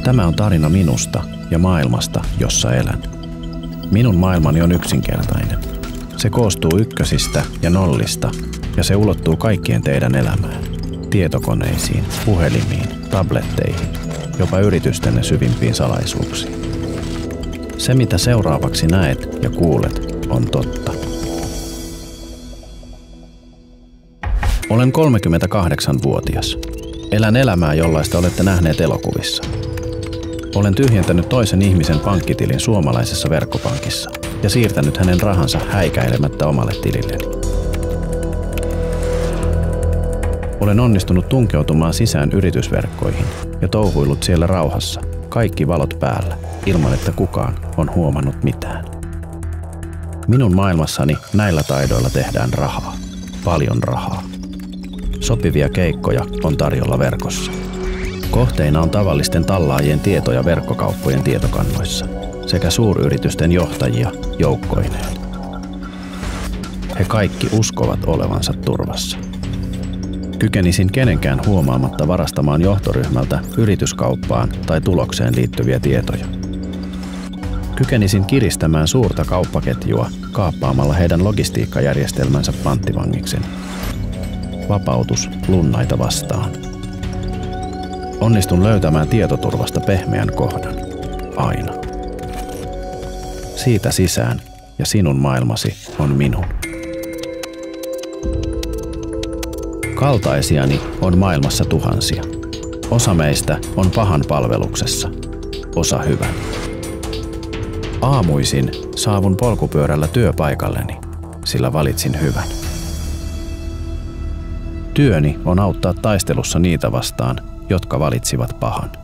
Tämä on tarina minusta ja maailmasta, jossa elän. Minun maailmani on yksinkertainen. Se koostuu ykkösistä ja nollista ja se ulottuu kaikkien teidän elämään. Tietokoneisiin, puhelimiin, tabletteihin, jopa yritystenne syvimpiin salaisuuksiin. Se, mitä seuraavaksi näet ja kuulet, on totta. Olen 38-vuotias. Elän elämää, jollaista olette nähneet elokuvissa. Olen tyhjentänyt toisen ihmisen pankkitilin suomalaisessa verkkopankissa ja siirtänyt hänen rahansa häikäilemättä omalle tililleni. Olen onnistunut tunkeutumaan sisään yritysverkkoihin ja touhuillut siellä rauhassa, kaikki valot päällä, ilman että kukaan on huomannut mitään. Minun maailmassani näillä taidoilla tehdään rahaa, paljon rahaa. Sopivia keikkoja on tarjolla verkossa. Kohteina on tavallisten tallaajien tietoja verkkokauppojen tietokannoissa sekä suuryritysten johtajia joukkoineen. He kaikki uskovat olevansa turvassa. Kykenisin kenenkään huomaamatta varastamaan johtoryhmältä yrityskauppaan tai tulokseen liittyviä tietoja. Kykenisin kiristämään suurta kauppaketjua kaappaamalla heidän logistiikkajärjestelmänsä panttivangikseni. Vapautus lunnaita vastaan. Onnistun löytämään tietoturvasta pehmeän kohdan. Aina. Siitä sisään ja sinun maailmasi on minun. Kaltaisiani on maailmassa tuhansia. Osa meistä on pahan palveluksessa, osa hyvän. Aamuisin saavun polkupyörällä työpaikalleni, sillä valitsin hyvän. Työni on auttaa taistelussa niitä vastaan, jotka valitsivat pahan.